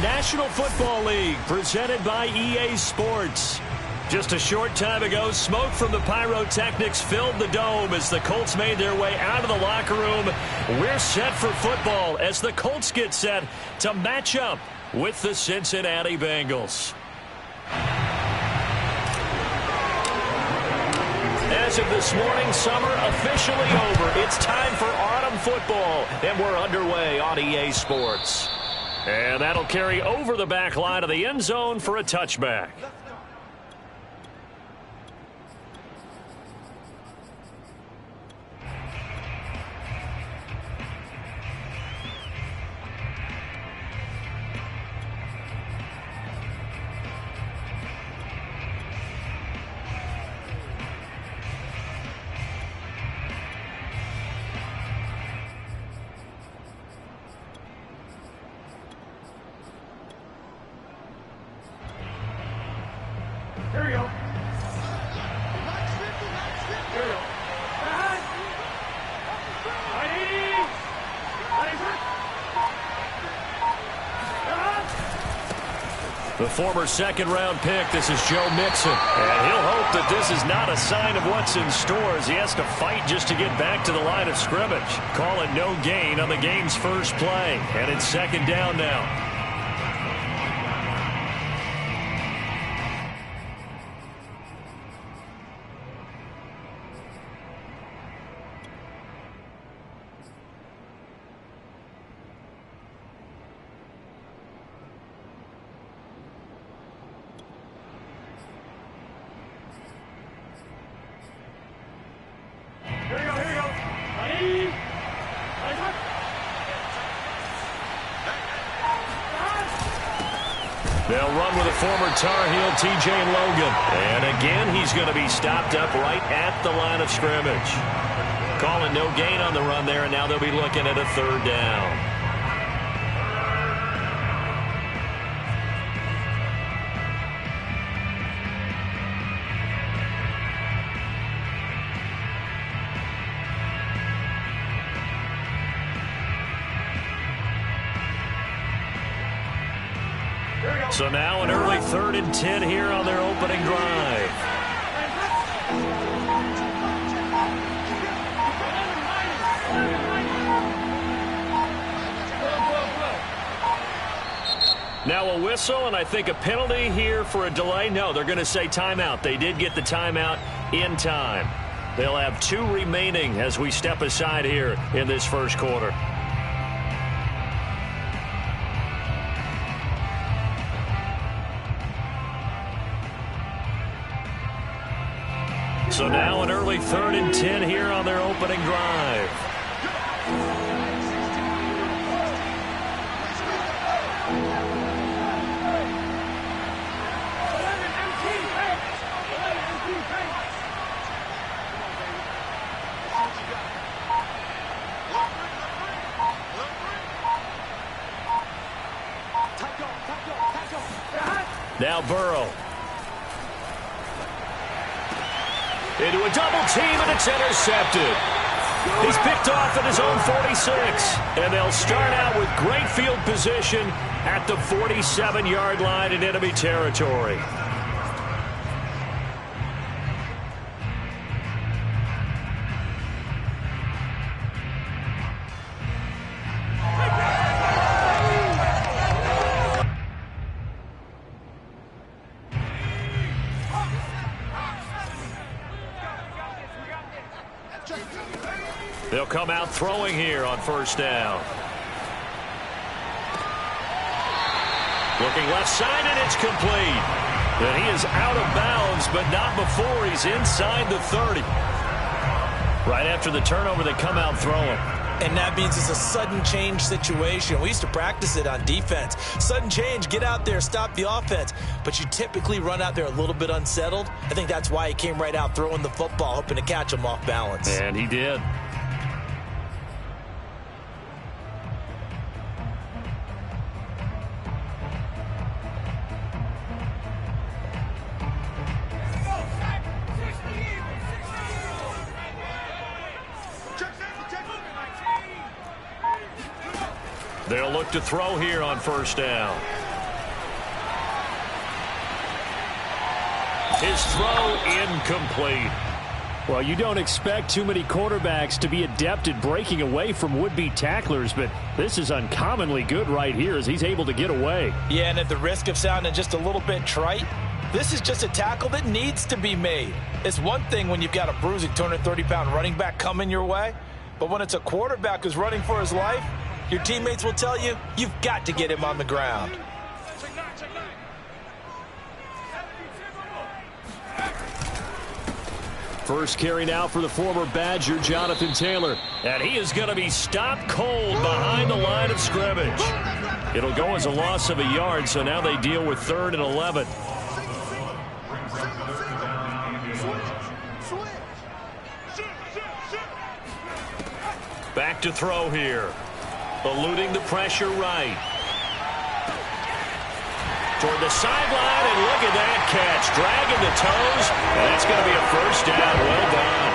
National Football League, presented by EA Sports. Just a short time ago, smoke from the pyrotechnics filled the dome as the Colts made their way out of the locker room. We're set for football as the Colts get set to match up with the Cincinnati Bengals. As of this morning, summer officially over. It's time for autumn football, and we're underway on EA Sports. And that'll carry over the back line of the end zone for a touchback. Here we go. Here we go. The former second-round pick, this is Joe Mixon. And he'll hope that this is not a sign of what's in store as he has to fight just to get back to the line of scrimmage. Call it no gain on the game's first play. And it's second down now. They'll run with a former Tar Heel, TJ Logan. And again, he's going to be stopped up right at the line of scrimmage. Calling no gain on the run there, and now they'll be looking at a third down. So now an early 3rd and 10 here on their opening drive. Now a whistle, and I think a penalty here for a delay. No, they're going to say timeout. They did get the timeout in time. They'll have 2 remaining as we step aside here in this first quarter. So now an early 3rd and 10 here on their opening drive. Now Burrow. Into a double team, and it's intercepted. He's picked off at his own 46. And they'll start out with great field position at the 47-yard line in enemy territory. They'll come out throwing here on first down. Looking left side, and it's complete. And he is out of bounds, but not before he's inside the 30. Right after the turnover, they come out throwing. And that means it's a sudden change situation. We used to practice it on defense. Sudden change, get out there, stop the offense. But you typically run out there a little bit unsettled. I think that's why he came right out throwing the football, hoping to catch him off balance. And he did. They'll look to throw here on first down. His throw incomplete. Well, you don't expect too many quarterbacks to be adept at breaking away from would-be tacklers, but this is uncommonly good right here as he's able to get away. Yeah, and at the risk of sounding just a little bit trite, this is just a tackle that needs to be made. It's one thing when you've got a bruising 230-pound running back coming your way, but when it's a quarterback who's running for his life, your teammates will tell you, you've got to get him on the ground. First carry now for the former Badger, Jonathan Taylor. And he is going to be stopped cold behind the line of scrimmage. It'll go as a loss of a yard, so now they deal with 3rd and 11. Back to throw here. Eluding the pressure right. Toward the sideline, and look at that catch. Dragging the toes, and that's going to be a first down. Well done.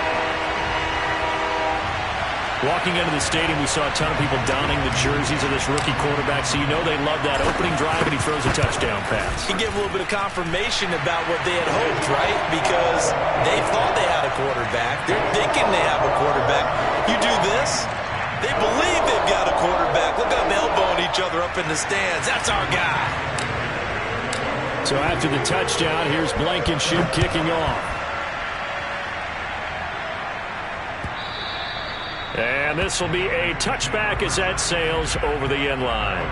Walking into the stadium, we saw a ton of people donning the jerseys of this rookie quarterback, so you know they love that opening drive, and he throws a touchdown pass. He gave a little bit of confirmation about what they had hoped, right? Because they thought they had a quarterback. They're thinking they have a quarterback. You do this, they believe they've got a quarterback. Look how they're elbowing each other up in the stands. That's our guy. So after the touchdown, here's Blankenship kicking off. And this will be a touchback as that sails over the end line.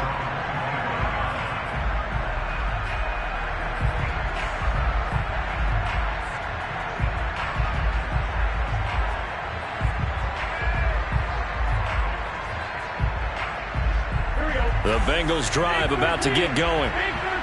The Bengals drive about to get going.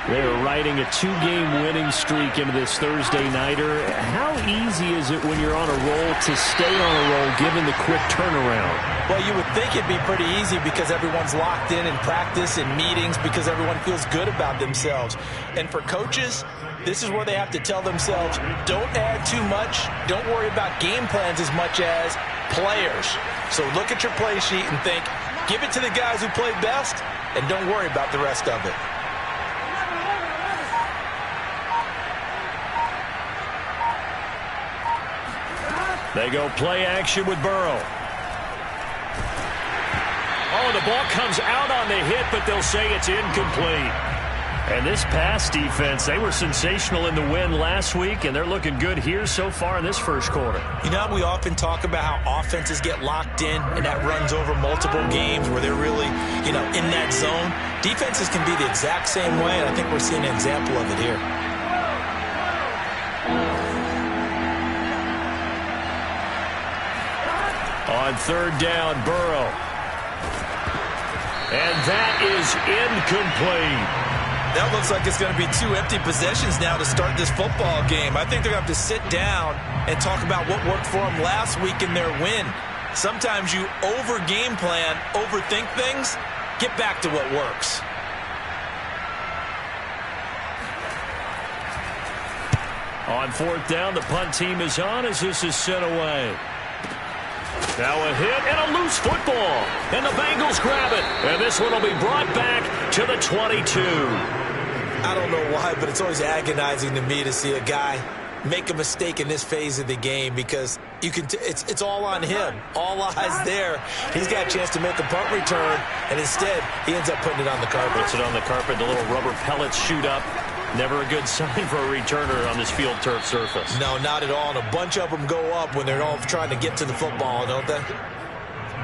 They're riding a 2-game winning streak into this Thursday nighter. How easy is it when you're on a roll to stay on a roll given the quick turnaround? Well, you would think it'd be pretty easy because everyone's locked in practice and meetings because everyone feels good about themselves. And for coaches, this is where they have to tell themselves, don't add too much. Don't worry about game plans as much as players. So look at your play sheet and think, give it to the guys who played best and don't worry about the rest of it. They go play action with Burrow. Oh, the ball comes out on the hit, but they'll say it's incomplete. And this pass defense, they were sensational in the win last week, and they're looking good here so far in this first quarter. You know, we often talk about how offenses get locked in, and that runs over multiple games where they're really, in that zone. Defenses can be the exact same way, and I think we're seeing an example of it here. On 3rd down, Burrow. And that is incomplete. That looks like it's going to be 2 empty possessions now to start this football game. I think they're going to have to sit down and talk about what worked for them last week in their win. Sometimes you over-game plan, overthink things, get back to what works. On 4th down, the punt team is on as this is sent away. Now a hit and a loose football. And the Bengals grab it. And this one will be brought back to the 22. I don't know why, but it's always agonizing to me to see a guy make a mistake in this phase of the game because you can it's all on him. All eyes there. He's got a chance to make a punt return, and instead he ends up putting it on the carpet. Puts it on the carpet. The little rubber pellets shoot up. Never a good sign for a returner on this field turf surface. No, not at all. And a bunch of them go up when they're all trying to get to the football, don't they?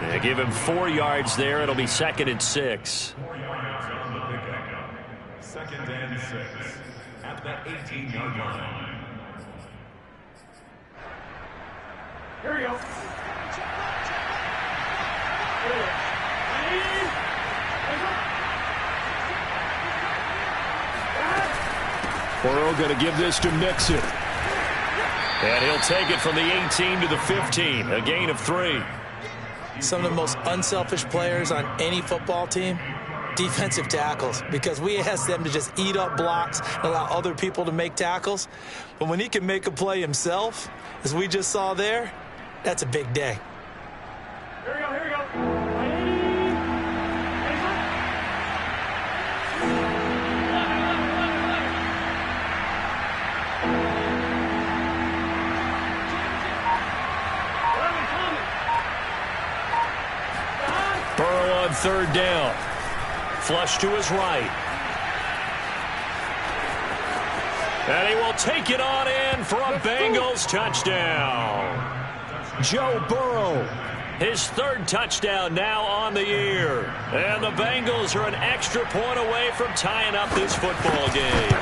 They give him 4 yards there. It'll be 2nd and 6. 2nd and 6 at the 18-yard line. Here we go. Burrow going to give this to Mixon. And he'll take it from the 18 to the 15. A gain of 3. Some of the most unselfish players on any football team, defensive tackles, because we ask them to just eat up blocks and allow other people to make tackles. But when he can make a play himself, as we just saw there, that's a big day. Here we go, here we go. on third down. Flush to his right. And he will take it on in for a Bengals touchdown. Joe Burrow, his third touchdown now on the year. And the Bengals are an extra point away from tying up this football game.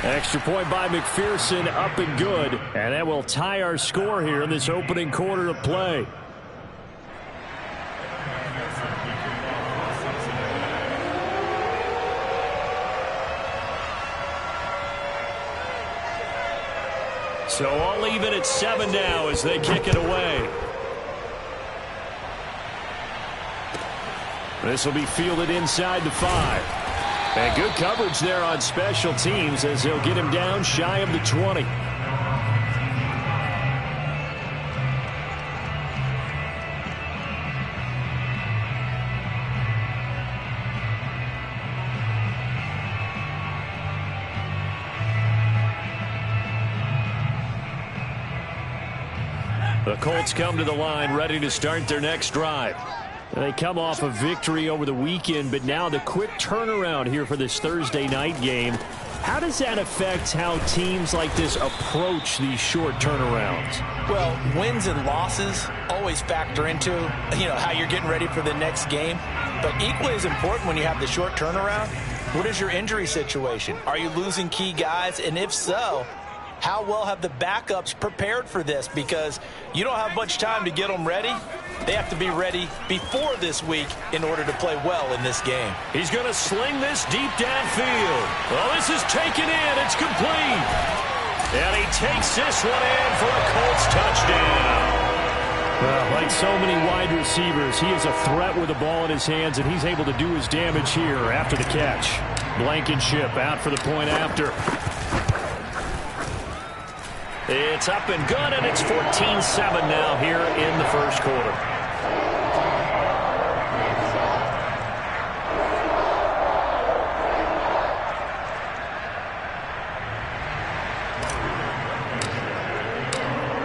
Extra point by McPherson, up and good. And that will tie our score here in this opening quarter of play. So all even at 7 now as they kick it away. This will be fielded inside the 5. And good coverage there on special teams as they'll get him down shy of the 20. The Colts come to the line ready to start their next drive. They come off a victory over the weekend, but now the quick turnaround here for this Thursday night game. How does that affect how teams like this approach these short turnarounds? Well, wins and losses always factor into, how you're getting ready for the next game. But equally as important when you have the short turnaround, what is your injury situation? Are you losing key guys? And if so, how well have the backups prepared for this? Because you don't have much time to get them ready. They have to be ready before this week in order to play well in this game. He's going to sling this deep downfield. Well, this is taken in. It's complete. And he takes this one in for a Colts touchdown. Well, like so many wide receivers, he is a threat with the ball in his hands, and he's able to do his damage here after the catch. Blankenship out for the point after. It's up and good, and it's 14-7 now here in the first quarter.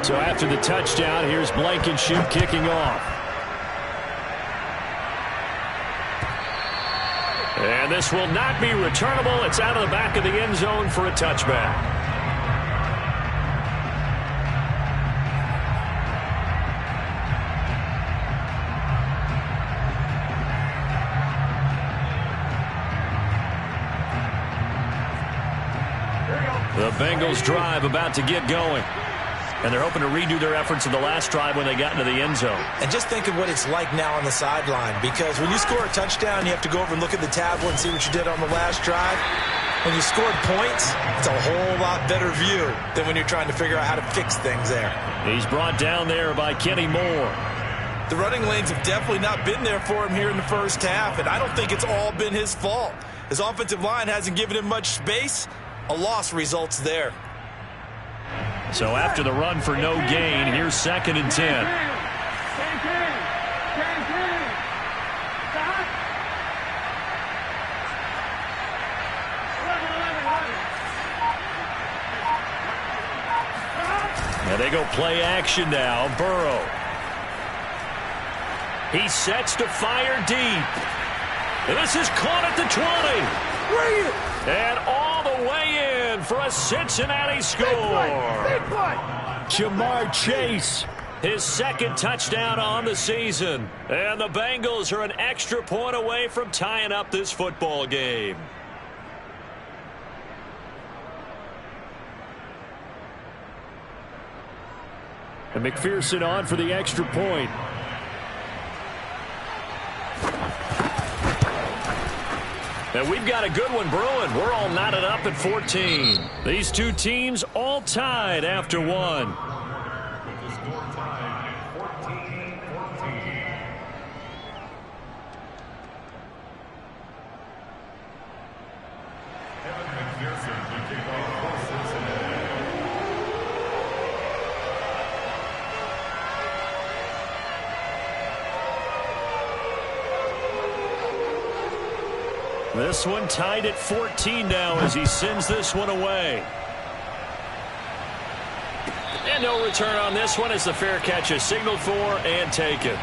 So after the touchdown, here's Blankenship kicking off. And this will not be returnable. It's out of the back of the end zone for a touchback. The Bengals drive about to get going. And they're hoping to redo their efforts in the last drive when they got into the end zone. And just think of what it's like now on the sideline. Because when you score a touchdown, you have to go over and look at the tablet and see what you did on the last drive. When you scored points, it's a whole lot better view than when you're trying to figure out how to fix things there. He's brought down there by Kenny Moore. The running lanes have definitely not been there for him here in the first half, and I don't think it's all been his fault. His offensive line hasn't given him much space. A loss results there. So after the run for no gain, here's 2nd and 10. Now they go play action now. Burrow. He sets to fire deep. And this is caught at the 20. And all the way in for a Cincinnati score. Jamar Chase. His 2nd touchdown on the season. And the Bengals are an extra point away from tying up this football game. And McPherson on for the extra point. And we've got a good one brewing. We're all knotted up at 14. These two teams all tied after one. With the score tied 14-14. Kevin McPherson to kick off for Cincinnati. This one tied at 14 now as he sends this one away. And no return on this one as the fair catch is signaled for and taken.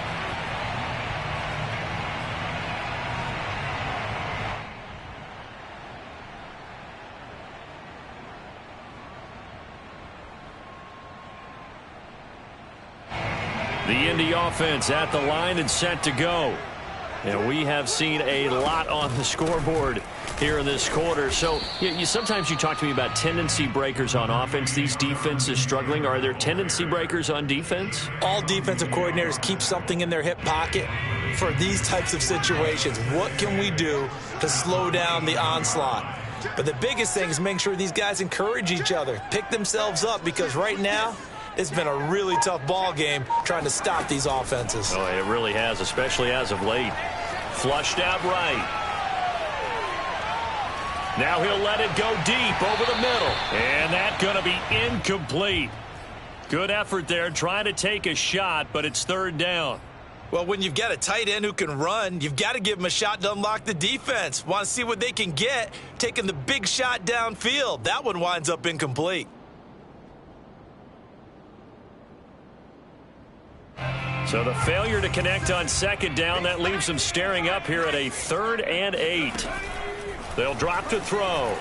The Indy offense at the line and set to go. And we have seen a lot on the scoreboard here in this quarter. So sometimes you talk to me about tendency breakers on offense. These defenses struggling. Are there tendency breakers on defense? All defensive coordinators keep something in their hip pocket for these types of situations. What can we do to slow down the onslaught? But the biggest thing is making sure these guys encourage each other, pick themselves up, because right now it's been a really tough ball game trying to stop these offenses. Oh, it really has, especially as of late. Flushed out right. Now he'll let it go deep over the middle. And that's going to be incomplete. Good effort there trying to take a shot, but it's third down. Well, when you've got a tight end who can run, you've got to give him a shot to unlock the defense. Want to see what they can get, taking the big shot downfield. That one winds up incomplete. So the failure to connect on second down, that leaves them staring up here at a 3rd and 8. They'll drop to throw.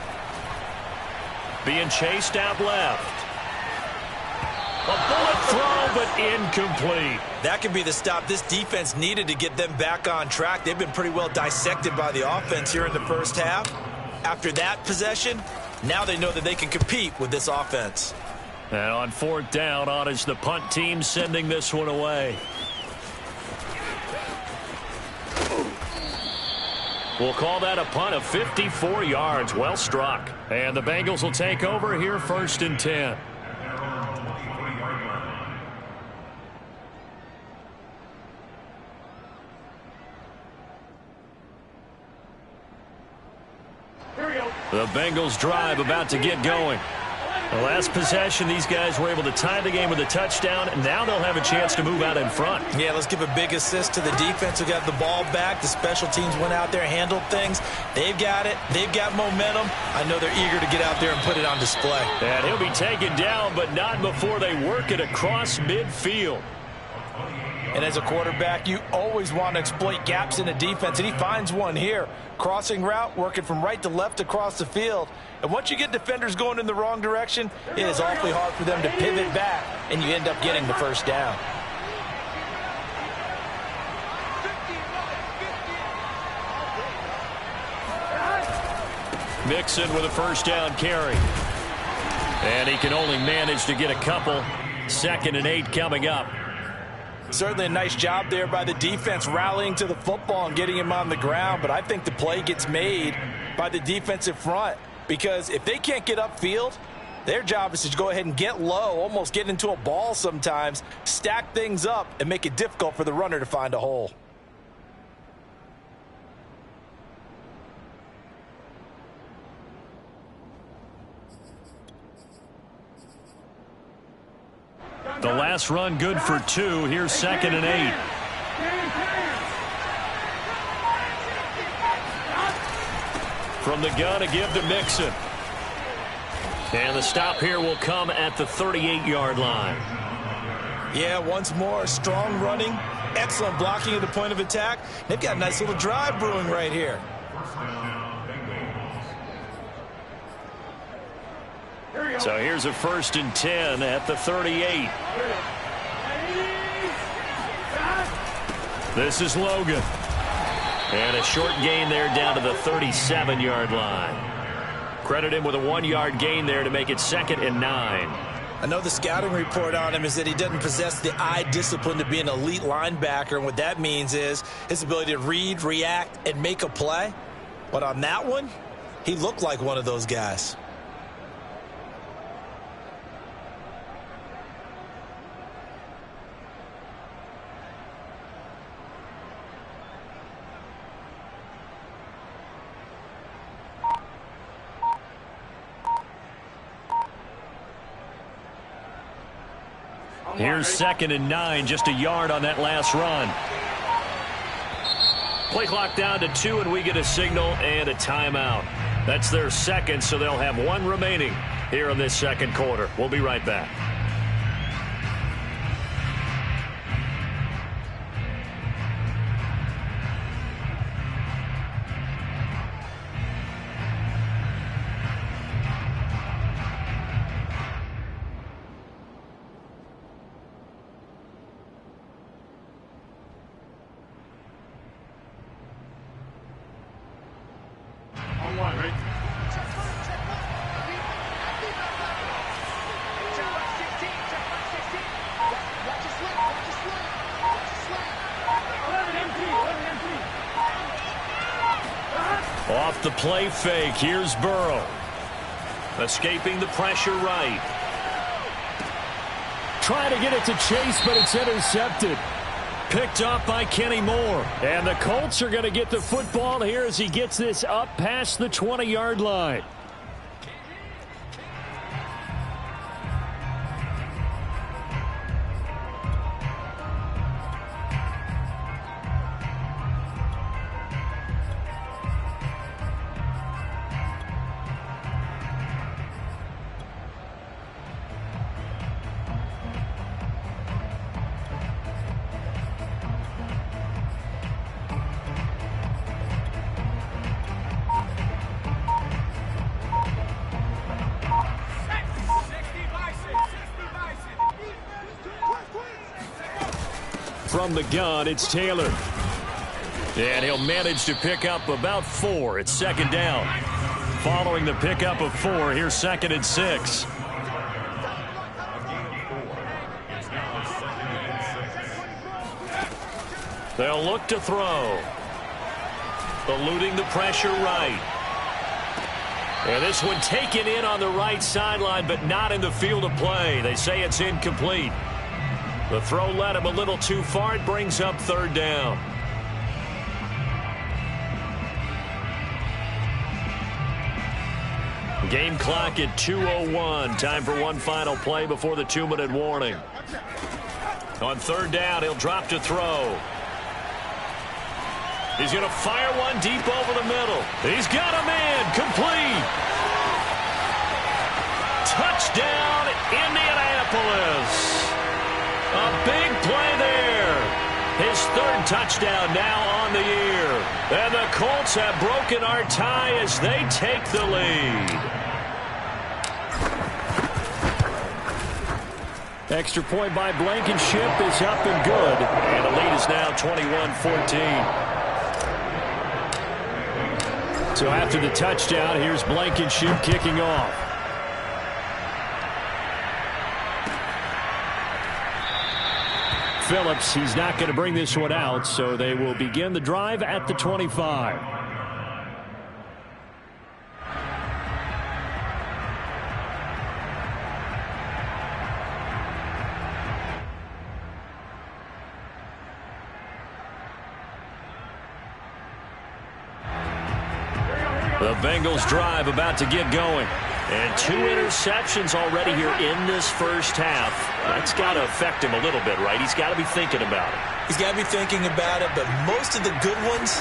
Being chased out left. A bullet throw, but incomplete. That could be the stop this defense needed to get them back on track. They've been pretty well dissected by the offense here in the first half. After that possession, now they know that they can compete with this offense. And on 4th down, on is the punt team sending this one away. We'll call that a punt of 54 yards. Well struck. And the Bengals will take over here 1st and 10. The Bengals drive about to get going. The last possession, these guys were able to tie the game with a touchdown, and now they'll have a chance to move out in front. Yeah, let's give a big assist to the defense who got the ball back. The special teams went out there, handled things. They've got it. They've got momentum. I know they're eager to get out there and put it on display. And he'll be taken down, but not before they work it across midfield. And as a quarterback, you always want to exploit gaps in the defense, and he finds one here. Crossing route, working from right to left across the field. And once you get defenders going in the wrong direction, it is awfully hard for them to pivot back, and you end up getting the first down. Mixon with a first down carry. And he can only manage to get a couple. 2nd and 8 coming up. Certainly a nice job there by the defense rallying to the football and getting him on the ground, but I think the play gets made by the defensive front, because if they can't get upfield, their job is to go ahead and get low, almost get into a ball sometimes, stack things up, and make it difficult for the runner to find a hole. The last run good for 2. Here's 2nd and 8. From the gun, a give to Mixon. And the stop here will come at the 38-yard line. Yeah, once more, strong running, excellent blocking at the point of attack. They've got a nice little drive brewing right here. So here's a 1st and 10 at the 38. This is Logan. And a short gain there down to the 37-yard line. Credit him with a 1-yard gain there to make it 2nd and 9. I know the scouting report on him is that he doesn't possess the eye discipline to be an elite linebacker, and what that means is his ability to read, react, and make a play. But on that one, he looked like one of those guys. Here's 2nd and 9, just a yard on that last run. Play clock down to 2, and we get a signal and a timeout. That's their second, so they'll have 1 remaining here in this second quarter. We'll be right back. Off the play fake, here's Burrow. Escaping the pressure right. Trying to get it to Chase, but it's intercepted. Picked up by Kenny Moore. And the Colts are going to get the football here as he gets this up past the 20-yard line. From the gun, it's Taylor. And he'll manage to pick up about 4. It's second down. Following the pickup of 4, here's 2nd and 6. They'll look to throw. Eluding the pressure right. And this one taken in on the right sideline, but not in the field of play. They say it's incomplete. The throw led him a little too far. It brings up 3rd down. Game clock at 2:01. Time for one final play before the 2-minute warning. On 3rd down, he'll drop to throw. He's going to fire one deep over the middle. He's got a man. Complete. Touchdown, Indianapolis. A big play there. His 3rd touchdown now on the year. And the Colts have broken our tie as they take the lead. Extra point by Blankenship is up and good. And the lead is now 21-14. So after the touchdown, here's Blankenship kicking off. Phillips, he's not going to bring this one out, so they will begin the drive at the 25. The Bengals drive about to get going. And 2 interceptions already here in this first half. That's got to affect him a little bit, right? He's got to be thinking about it. He's got to be thinking about it, but most of the good ones,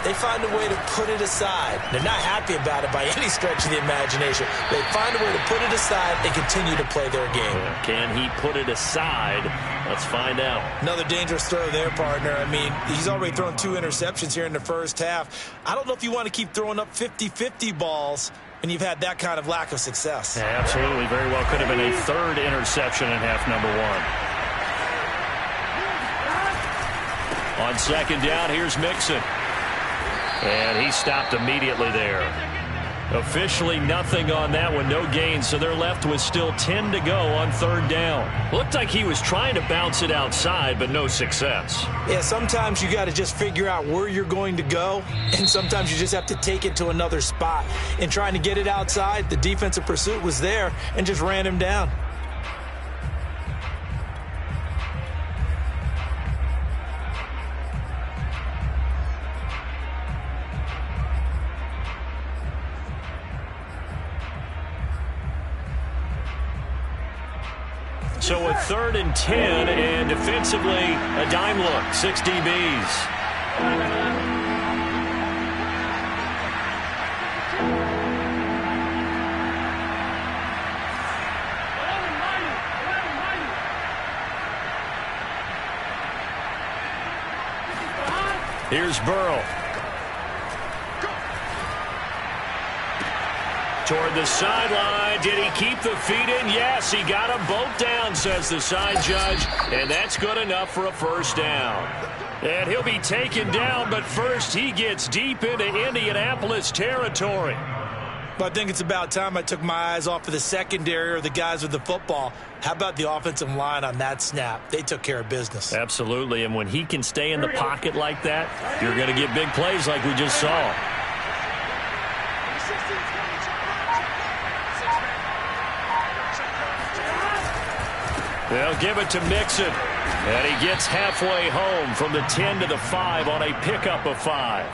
they find a way to put it aside. They're not happy about it by any stretch of the imagination. They find a way to put it aside and continue to play their game. Can he put it aside? Let's find out. Another dangerous throw there, partner. I mean, he's already thrown 2 interceptions here in the first half. I don't know if you want to keep throwing up 50-50 balls when you've had that kind of lack of success. Yeah, absolutely. Very well could have been a 3rd interception in half number 1. On 2nd down, here's Mixon. And he stopped immediately there. Officially nothing on that one, no gain, so they're left with still 10 to go on 3rd down. Looked like he was trying to bounce it outside, but no success. Yeah, sometimes you got to just figure out where you're going to go, and sometimes you just have to take it to another spot. In trying to get it outside, the defensive pursuit was there and just ran him down. So a 3rd and 10, and defensively, a dime look, 6 DBs. Here's Burrow. toward the sideline. Did he keep the feet in? Yes, he got them both down, says the side judge, and that's good enough for a first down. And he'll be taken down, but first he gets deep into Indianapolis territory. But I think it's about time I took my eyes off of the secondary or the guys with the football. How about the offensive line on that snap? They took care of business. Absolutely, and when he can stay in the pocket like that, you're going to get big plays like we just saw. They'll give it to Mixon, and he gets halfway home from the 10 to the 5 on a pickup of 5.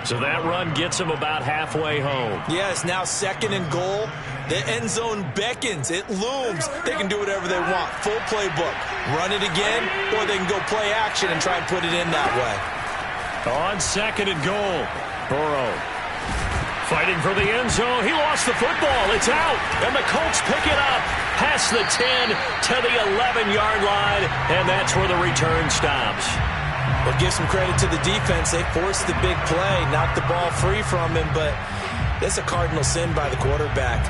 So that run gets him about halfway home. Yes, now 2nd and goal. The end zone beckons. It looms. They can do whatever they want. Full playbook. Run it again, or they can go play action and try and put it in that way. On 2nd and goal, Burrow fighting for the end zone. He lost the football. It's out, and the Colts pick it up past the 10 to the 11-yard line, and that's where the return stops. Well, give some credit to the defense. They forced the big play, knocked the ball free from him, but that's a cardinal sin by the quarterback.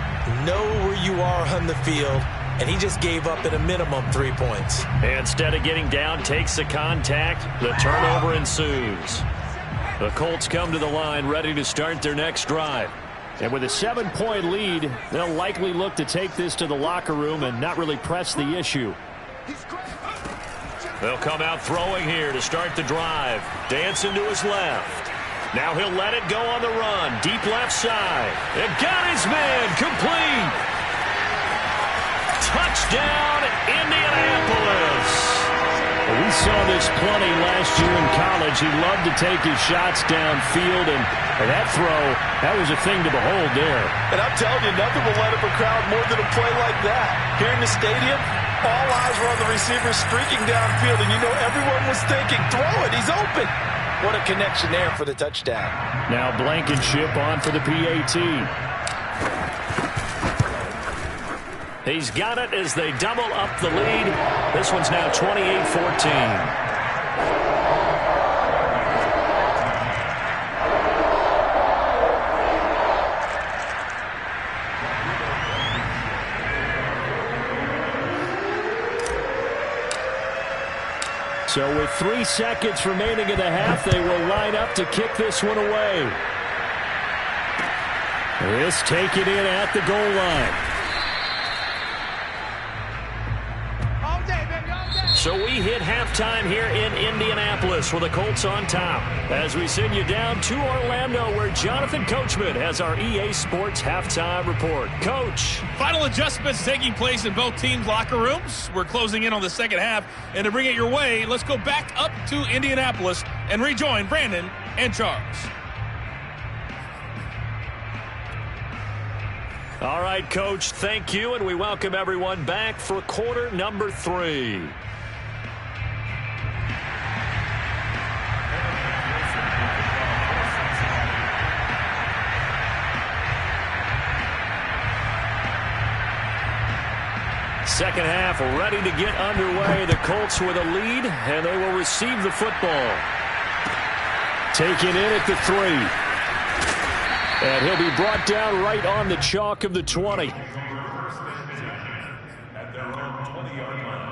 Know where you are on the field, and he just gave up at a minimum 3 points. Instead of getting down, takes the contact. The turnover ensues. The Colts come to the line ready to start their next drive. And with a 7-point lead, they'll likely look to take this to the locker room and not really press the issue. They'll come out throwing here to start the drive. Dancing to his left. Now he'll let it go on the run. Deep left side. And got his man. Complete. Touchdown, Indianapolis. We saw this plenty last year in college. He loved to take his shots downfield, and that throw, that was a thing to behold there. And I'm telling you, nothing will light up a crowd more than a play like that. Here in the stadium, all eyes were on the receiver streaking downfield, and you know everyone was thinking, throw it, he's open. What a connection there for the touchdown. Now Blankenship on for the PAT. He's got it as they double up the lead. This one's now 28-14. So with 3 seconds remaining in the half, they will line up to kick this one away. This take it in at the goal line. So we hit halftime here in Indianapolis with the Colts on top. As we send you down to Orlando, where Jonathan Coachman has our EA Sports halftime report. Coach. Final adjustments taking place in both teams' locker rooms. We're closing in on the second half. And to bring it your way, let's go back up to Indianapolis and rejoin Brandon and Charles. All right, Coach, thank you. And we welcome everyone back for quarter number 3. Second half ready to get underway. The Colts with a lead, and they will receive the football. Taken in at the 3. And he'll be brought down right on the chalk of the 20. At their own 20-yard line.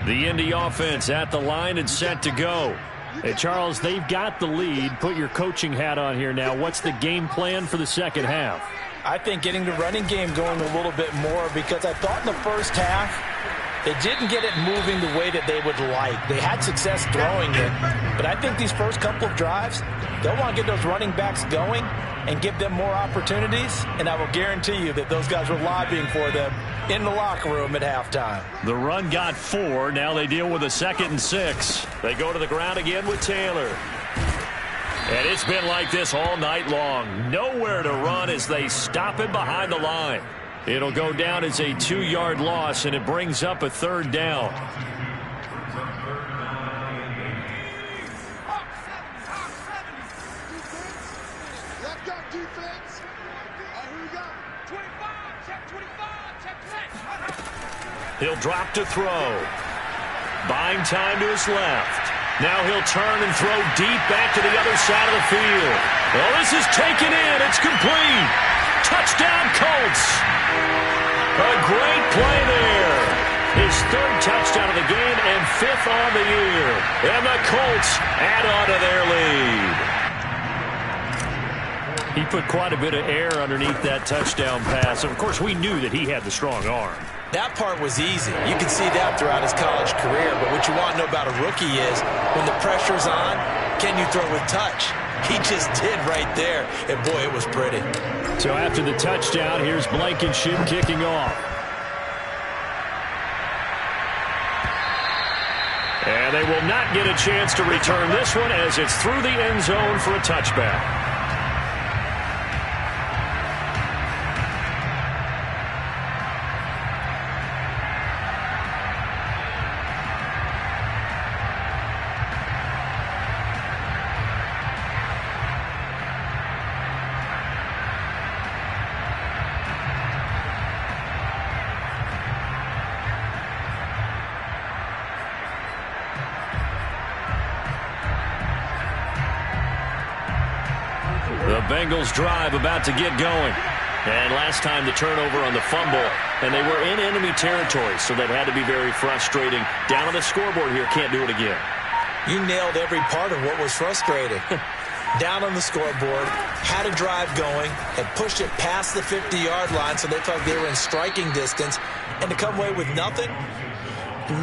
The Indy offense at the line and set to go. Hey, Charles, they've got the lead. Put your coaching hat on here now. What's the game plan for the second half? I think getting the running game going a little bit more, because I thought in the first half they didn't get it moving the way that they would like. They had success throwing it, but I think these first couple of drives, they'll want to get those running backs going and give them more opportunities, and I will guarantee you that those guys were lobbying for them in the locker room at halftime. The run got 4. Now they deal with a 2nd and 6. They go to the ground again with Taylor. And it's been like this all night long. Nowhere to run as they stop him behind the line. It'll go down as a 2-yard loss, and it brings up a 3rd down. He'll drop to throw. Buying time to his left. Now he'll turn and throw deep back to the other side of the field. Well, this is taken in. It's complete. Touchdown, Colts. A great play there. His third touchdown of the game and fifth on the year. And the Colts add on to their lead. He put quite a bit of air underneath that touchdown pass. And, of course, we knew that he had the strong arm. That part was easy. You can see that throughout his college career. But what you want to know about a rookie is when the pressure's on, can you throw with touch? He just did right there. And, boy, it was pretty. So after the touchdown, here's Blankenship kicking off. And they will not get a chance to return this one as it's through the end zone for a touchback. The Bengals drive about to get going. And last time the turnover on the fumble, and they were in enemy territory, so that had to be very frustrating. Down on the scoreboard here, can't do it again. You nailed every part of what was frustrating. Down on the scoreboard, had a drive going, had pushed it past the 50-yard line so they felt like they were in striking distance, and to come away with nothing,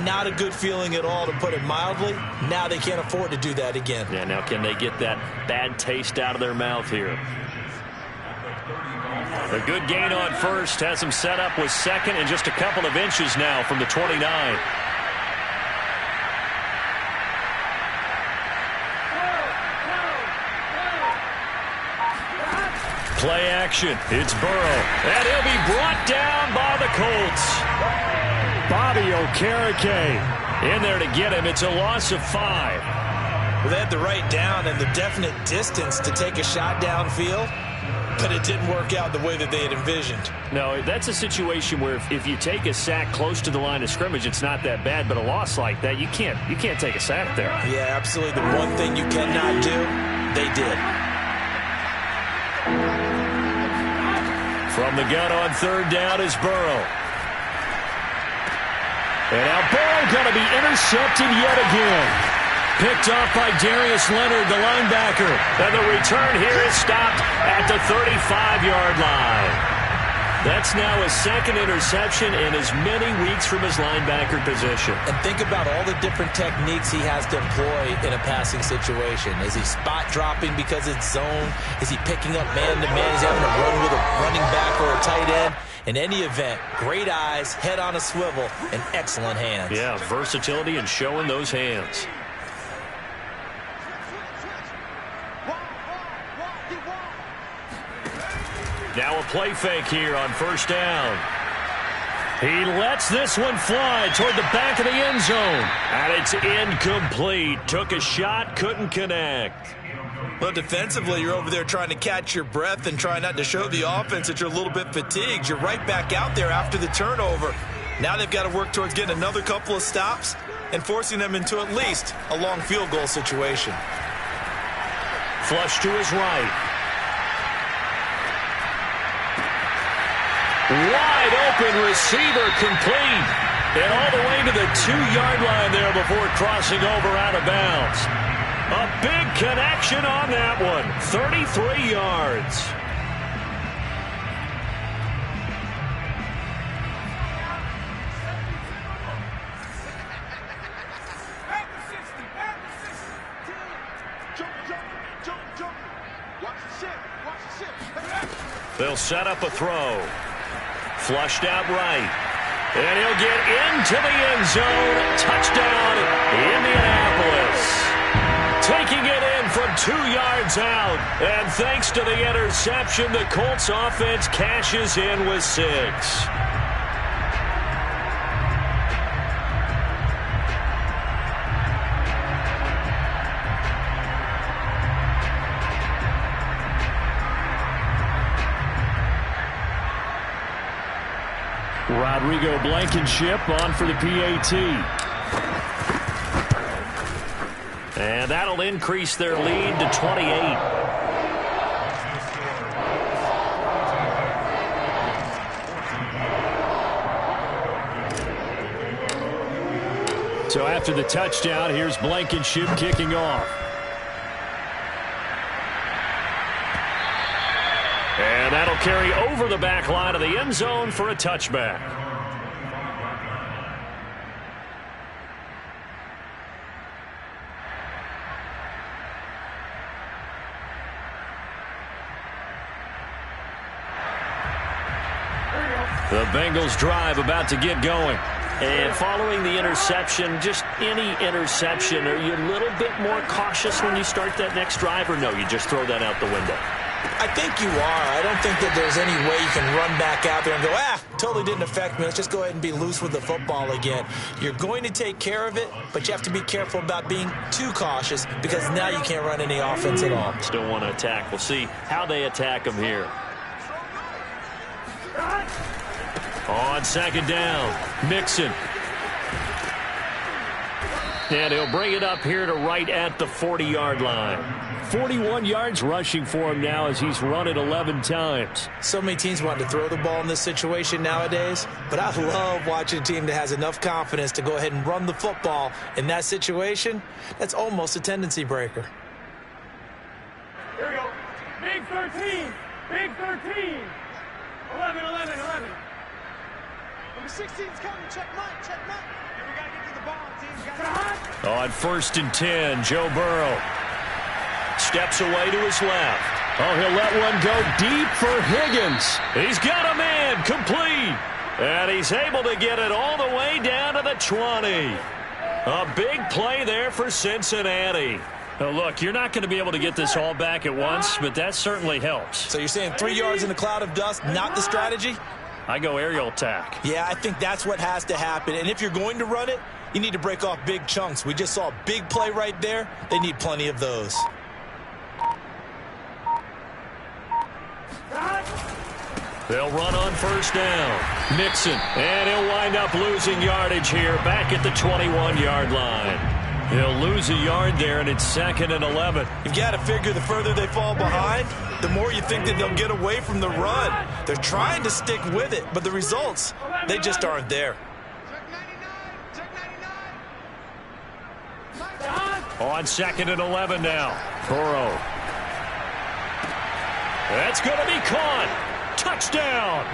not a good feeling at all, to put it mildly. Now they can't afford to do that again. Yeah, now can they get that bad taste out of their mouth here? A good gain on first, has them set up with second and just a couple of inches now from the 29. Play action. It's Burrow. And he'll be brought down by the Colts. Bobby Okereke in there to get him. It's a loss of 5. Well, they had the right down and the definite distance to take a shot downfield, but it didn't work out the way that they had envisioned. No, that's a situation where if you take a sack close to the line of scrimmage, it's not that bad, but a loss like that, you can't take a sack there. Yeah, absolutely. The one thing you cannot do, they did. From the gun on third down is Burrow. And now Burrow going to be intercepted yet again. Picked off by Darius Leonard, the linebacker. And the return here is stopped at the 35-yard line. That's now his second interception in as many weeks from his linebacker position. And think about all the different techniques he has to employ in a passing situation. Is he spot dropping because it's zone? Is he picking up man-to-man? Is he having to run with a running back or a tight end? In any event, great eyes, head on a swivel, and excellent hands. Yeah, versatility and showing those hands. Now a play fake here on first down. He lets this one fly toward the back of the end zone. And it's incomplete. Took a shot, couldn't connect. Well, defensively, you're over there trying to catch your breath and try not to show the offense that you're a little bit fatigued. You're right back out there after the turnover. Now they've got to work towards getting another couple of stops and forcing them into at least a long field goal situation. Flush to his right. Wide open receiver complete. And all the way to the 2-yard line there before crossing over out of bounds. A big connection on that one. 33 yards. They'll set up a throw. Flushed out right. And he'll get into the end zone. Touchdown, Indianapolis. Taking it in from 2 yards out. And thanks to the interception, the Colts offense cashes in with 6. Rodrigo Blankenship on for the PAT. And that'll increase their lead to 28. So after the touchdown, here's Blankenship kicking off. And that'll carry over the back line of the end zone for a touchback. The Bengals drive about to get going. And following the interception, just any interception, are you a little bit more cautious when you start that next drive, or no, you just throw that out the window? I think you are. I don't think that there's any way you can run back out there and go, totally didn't affect me. Let's just go ahead and be loose with the football again. You're going to take care of it, but you have to be careful about being too cautious because now you can't run any offense at all. Still want to attack. We'll see how they attack them here. On second down, Mixon. And he'll bring it up here to right at the 40-yard line. 41 yards rushing for him now as he's run it 11 times. So many teams want to throw the ball in this situation nowadays, but I love watching a team that has enough confidence to go ahead and run the football in that situation. That's almost a tendency breaker. Here we go. Big 13. Big 13. 11, 11, 11. Number 16's coming. Check Mike. Check Mike. And we got to get to the ball. Team's got to... On 1st and 10, Joe Burrow steps away to his left. Oh, he'll let one go deep for Higgins. He's got a man complete. And he's able to get it all the way down to the 20. A big play there for Cincinnati. Now look, you're not going to be able to get this all back at once, but that certainly helps. So you're saying 3 yards in a cloud of dust, not the strategy? I go aerial attack. Yeah, I think that's what has to happen. And if you're going to run it, you need to break off big chunks. We just saw a big play right there. They need plenty of those. They'll run on 1st down. Mixon. And he'll wind up losing yardage here back at the 21-yard line. He'll lose a yard there, and it's 2nd and 11. You've got to figure the further they fall behind, the more you think that they'll get away from the run. They're trying to stick with it, but the results, they just aren't there. On 2nd and 11 now. Burrow. That's going to be caught. Touchdown.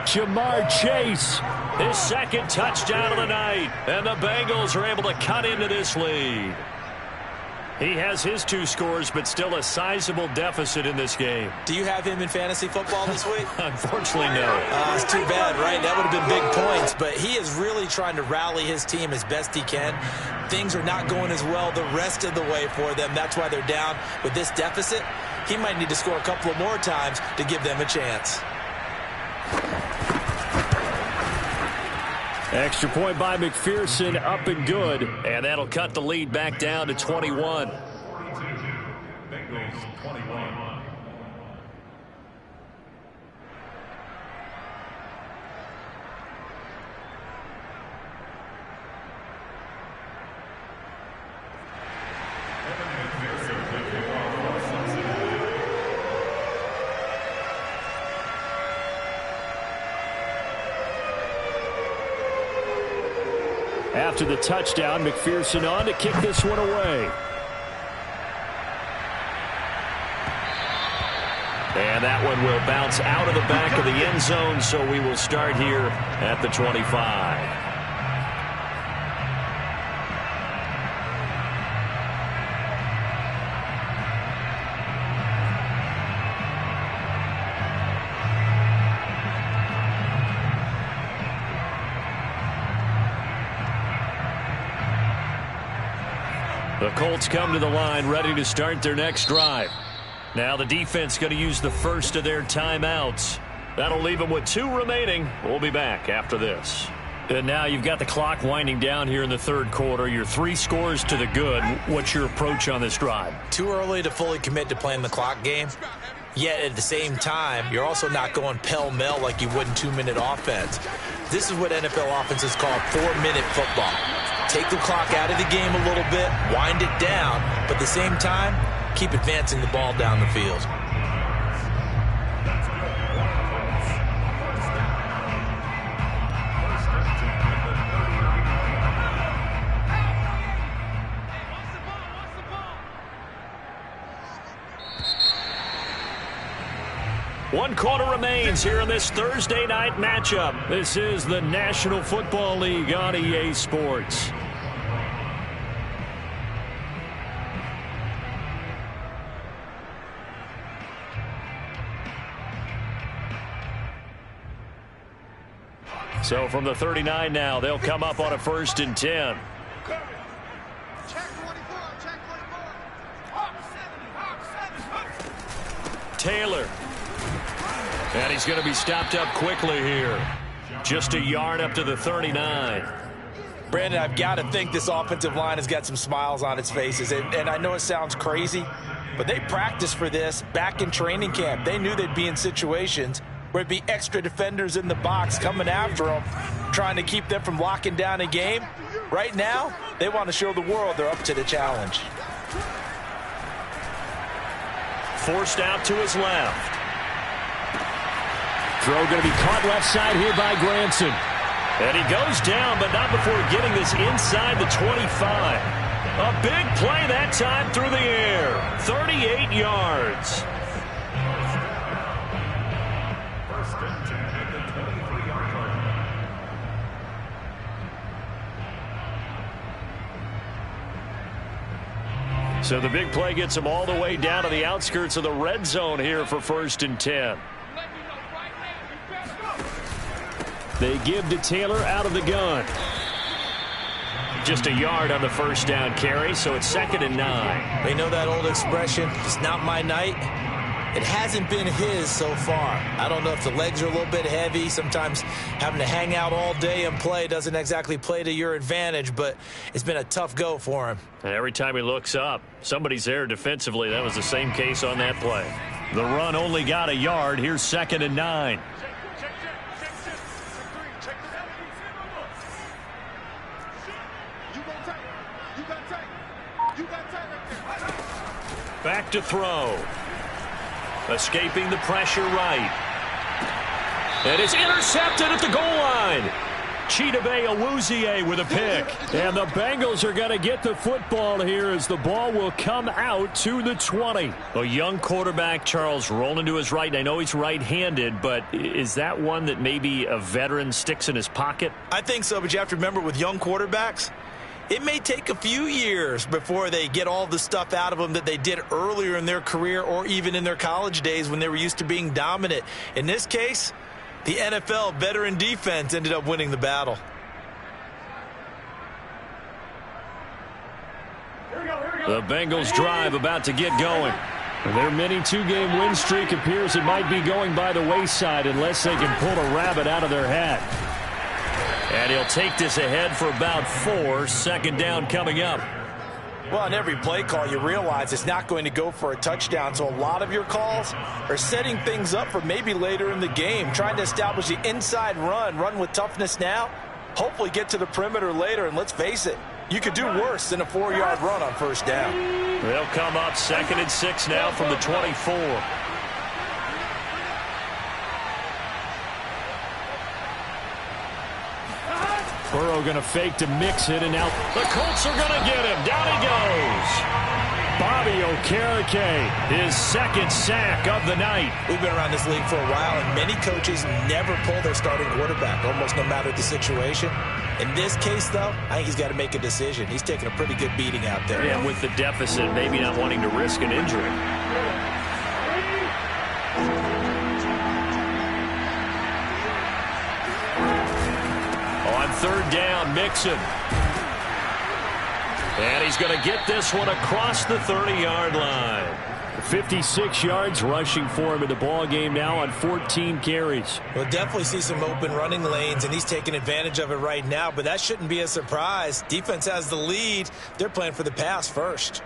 Jamar Chase. His 2nd touchdown of the night. And the Bengals are able to cut into this lead. He has his 2 scores, but still a sizable deficit in this game. Do you have him in fantasy football this week? Unfortunately, no. It's too bad, right? That would have been big points, but he is really trying to rally his team as best he can. Things are not going as well the rest of the way for them. That's why they're down with this deficit. He might need to score a couple of more times to give them a chance. Extra point by McPherson, up and good. And that'll cut the lead back down to 21. Bengals 21. After the touchdown, McPherson on to kick this one away. And that one will bounce out of the back of the end zone, so we will start here at the 25. The Colts come to the line ready to start their next drive. Now the defense going to use the first of their timeouts. That'll leave them with 2 remaining. We'll be back after this. And now you've got the clock winding down here in the 3rd quarter. You're 3 scores to the good. What's your approach on this drive? Too early to fully commit to playing the clock game. Yet at the same time, you're also not going pell-mell like you would in 2-minute offense. This is what NFL offenses call 4-minute football. Take the clock out of the game a little bit, wind it down, but at the same time, keep advancing the ball down the field. One quarter remains here in this Thursday night matchup. This is the National Football League on EA Sports. So from the 39 now, they'll come up on a 1st and 10. Taylor. And he's going to be stopped up quickly here. Just a yard up to the 39. Brandon, I've got to think this offensive line has got some smiles on its faces. And I know it sounds crazy, but they practiced for this back in training camp. They knew they'd be in situations where it'd be extra defenders in the box coming after them, trying to keep them from locking down a game. Right now, they want to show the world they're up to the challenge. Forced out to his left. Throw going to be caught left side here by Granson. And he goes down, but not before getting this inside the 25. A big play that time through the air. 38 yards. So the big play gets him all the way down to the outskirts of the red zone here for 1st and 10. They give to Taylor out of the gun. Just a yard on the 1st down carry, so it's 2nd and 9. They know that old expression, it's not my night. It hasn't been his so far. I don't know if the legs are a little bit heavy. Sometimes having to hang out all day and play doesn't exactly play to your advantage, but it's been a tough go for him. And every time he looks up, somebody's there defensively. That was the same case on that play. The run only got a yard. Here's 2nd and 9. Back to throw. Escaping the pressure right. And it's intercepted at the goal line. Chidobe Awuzie with a pick. And the Bengals are going to get the football here as the ball will come out to the 20. A young quarterback, Charles, rolling to his right. I know he's right-handed, but is that one that maybe a veteran sticks in his pocket? I think so, but you have to remember with young quarterbacks, it may take a few years before they get all the stuff out of them that they did earlier in their career or even in their college days when they were used to being dominant. In this case, the NFL veteran defense ended up winning the battle. The Bengals drive about to get going. Their mini 2-game win streak appears it might be going by the wayside unless they can pull a rabbit out of their hat. And he'll take this ahead for about 4. 2nd down coming up. Well, on every play call, you realize it's not going to go for a touchdown. So a lot of your calls are setting things up for maybe later in the game, trying to establish the inside run with toughness now, hopefully get to the perimeter later. And let's face it, you could do worse than a 4-yard run on 1st down. They'll come up 2nd and 6 now from the 24. Burrow going to fake to mix it, and now the Colts are going to get him. Down he goes. Bobby Okereke, his 2nd sack of the night. We've been around this league for a while, and many coaches never pull their starting quarterback, almost no matter the situation. In this case, though, I think he's got to make a decision. He's taking a pretty good beating out there. Yeah, with the deficit, maybe not wanting to risk an injury. On 3rd down, Mixon. And he's going to get this one across the 30-yard line. 56 yards rushing for him in the ball game now on 14 carries. We'll definitely see some open running lanes, and he's taking advantage of it right now, but that shouldn't be a surprise. Defense has the lead. They're playing for the pass first.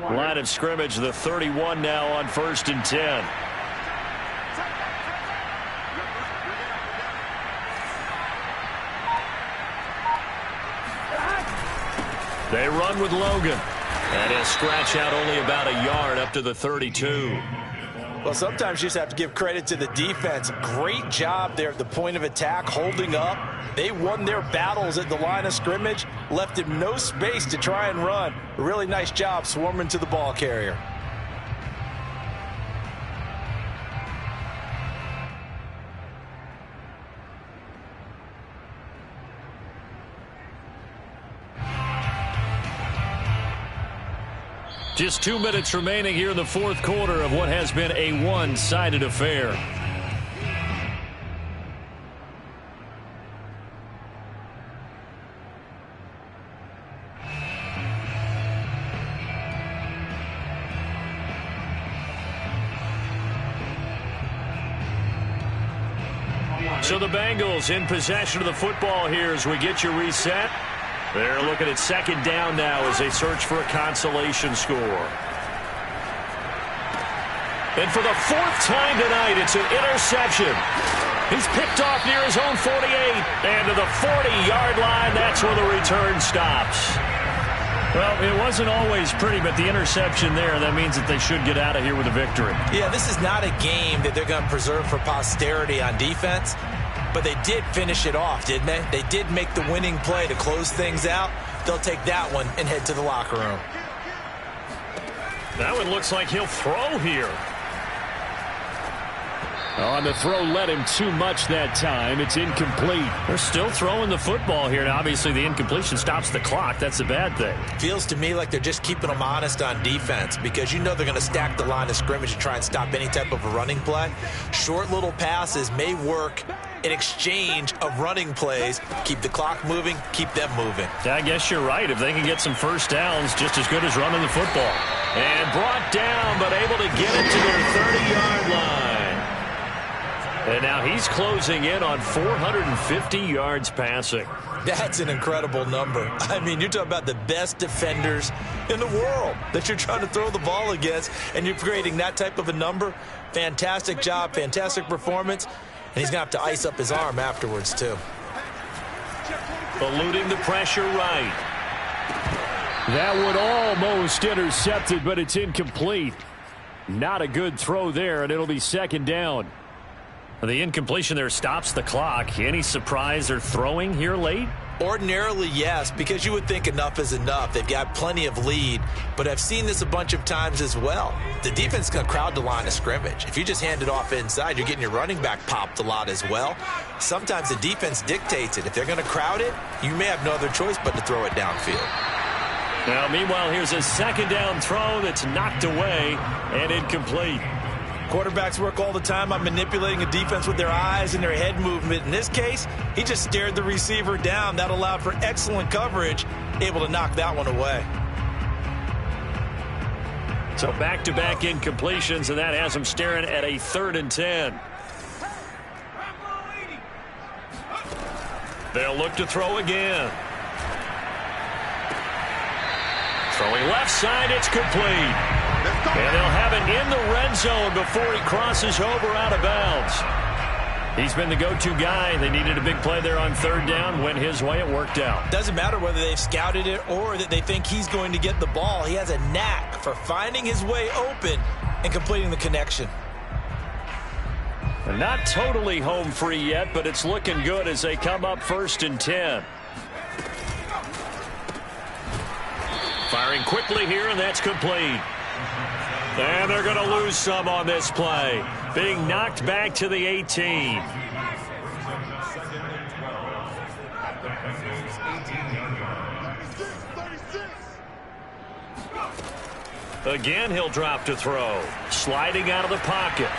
Line of scrimmage, the 31 now on 1st and 10. They run with Logan. And he'll scratch out only about a yard up to the 32. Well, sometimes you just have to give credit to the defense. Great job there at the point of attack, holding up. They won their battles at the line of scrimmage, left him no space to try and run. A really nice job swarming to the ball carrier. Just 2 minutes remaining here in the fourth quarter of what has been a one-sided affair. So the Bengals in possession of the football here as we get you reset. They're looking at second down now as they search for a consolation score. And for the fourth time tonight, it's an interception. He's picked off near his own 48. And to the 40-yard line, that's where the return stops. Well, it wasn't always pretty, but the interception there, that means that they should get out of here with a victory. Yeah, this is not a game that they're going to preserve for posterity on defense. But they did finish it off, didn't they? They did make the winning play to close things out. They'll take that one and head to the locker room. That one looks like he'll throw here. On the throw led him too much that time. It's incomplete. They're still throwing the football here. Now, obviously, the incompletion stops the clock. That's a bad thing. Feels to me like they're just keeping them honest on defense because you know they're going to stack the line of scrimmage and try and stop any type of a running play. Short little passes may work in exchange of running plays. Keep the clock moving, keep them moving. I guess you're right. If they can get some first downs, just as good as running the football. And brought down, but able to get it to their 30-yard line. And now he's closing in on 450 yards passing. That's an incredible number. I mean, you're talking about the best defenders in the world that you're trying to throw the ball against, and you're creating that type of a number. Fantastic job, fantastic performance, and he's going to have to ice up his arm afterwards, too. Eluding the pressure right. That one almost intercepted, but it's incomplete. Not a good throw there, and it'll be second down. The incompletion there stops the clock. Any surprise they're throwing here late? Ordinarily, yes, because you would think enough is enough. They've got plenty of lead, but I've seen this a bunch of times as well. The defense is going to crowd the line of scrimmage. If you just hand it off inside, you're getting your running back popped a lot as well. Sometimes the defense dictates it. If they're going to crowd it, you may have no other choice but to throw it downfield. Now, meanwhile, here's a second down throw that's knocked away and incomplete. Quarterbacks work all the time on manipulating a defense with their eyes and their head movement. In this case, he just stared the receiver down. That allowed for excellent coverage, able to knock that one away. So back-to-back incompletions, and that has him staring at a 3rd and 10. They'll look to throw again. Throwing left side, it's complete. And they'll have it in the red zone before he crosses over out of bounds. He's been the go-to guy. They needed a big play there on 3rd down. Went his way. It worked out. Doesn't matter whether they've scouted it or that they think he's going to get the ball. He has a knack for finding his way open and completing the connection. Not totally home free yet, but it's looking good as they come up 1st and 10. Firing quickly here, and that's complete. And they're going to lose some on this play. Being knocked back to the 18. Again, he'll drop to throw. Sliding out of the pocket.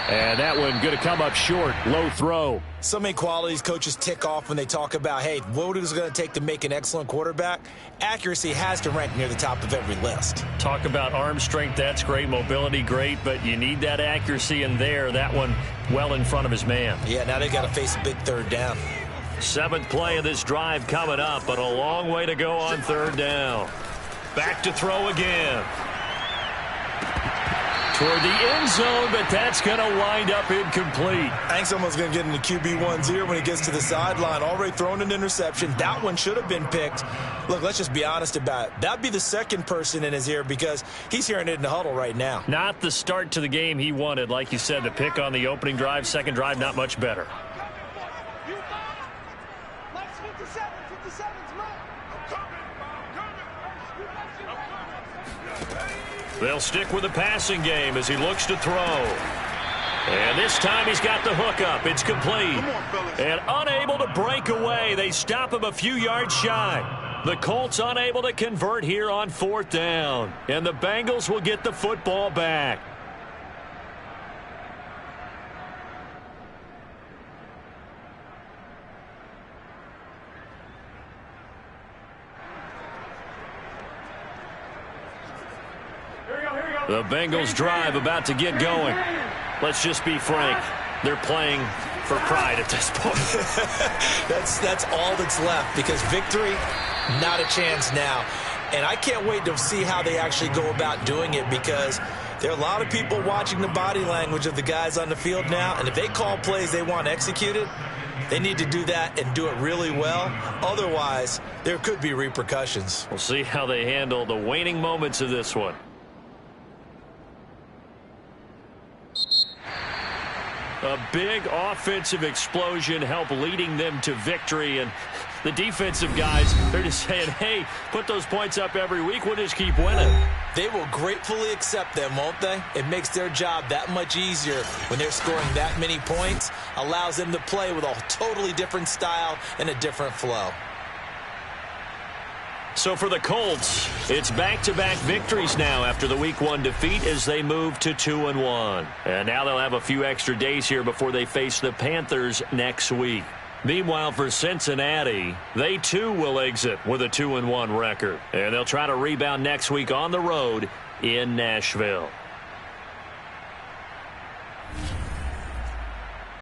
And that one going to come up short. Low throw. So many qualities coaches tick off when they talk about, hey, what is it going to take to make an excellent quarterback? Accuracy has to rank near the top of every list. Talk about arm strength, that's great. Mobility, great. But you need that accuracy in there. That one well in front of his man. Yeah, now they've got to face a big 3rd down. 7th play of this drive coming up, but a long way to go on 3rd down. Back to throw again. Toward the end zone, but that's going to wind up incomplete. I think someone's going to get into QB1's ear when he gets to the sideline. Already thrown an interception. That one should have been picked. Look, let's just be honest about it. That'd be the second person in his ear because he's hearing it in the huddle right now. Not the start to the game he wanted. Like you said, the pick on the opening drive, second drive, not much better. They'll stick with the passing game as he looks to throw. And this time he's got the hook up. It's complete. And unable to break away. They stop him a few yards shy. The Colts unable to convert here on 4th down. And the Bengals will get the football back. The Bengals drive about to get going. Let's just be frank. They're playing for pride at this point. That's all that's left because victory, not a chance now. And I can't wait to see how they actually go about doing it because there are a lot of people watching the body language of the guys on the field now. And if they call plays they want executed, they need to do that and do it really well. Otherwise, there could be repercussions. We'll see how they handle the waning moments of this one. A big offensive explosion helped leading them to victory. And the defensive guys, they're just saying, hey, put those points up every week. We'll just keep winning. They will gratefully accept them, won't they? It makes their job that much easier when they're scoring that many points. Allows them to play with a totally different style and a different flow. So for the Colts, it's back-to-back victories now after the Week 1 defeat as they move to 2-1. And now they'll have a few extra days here before they face the Panthers next week. Meanwhile, for Cincinnati, they too will exit with a 2-1 record. And they'll try to rebound next week on the road in Nashville.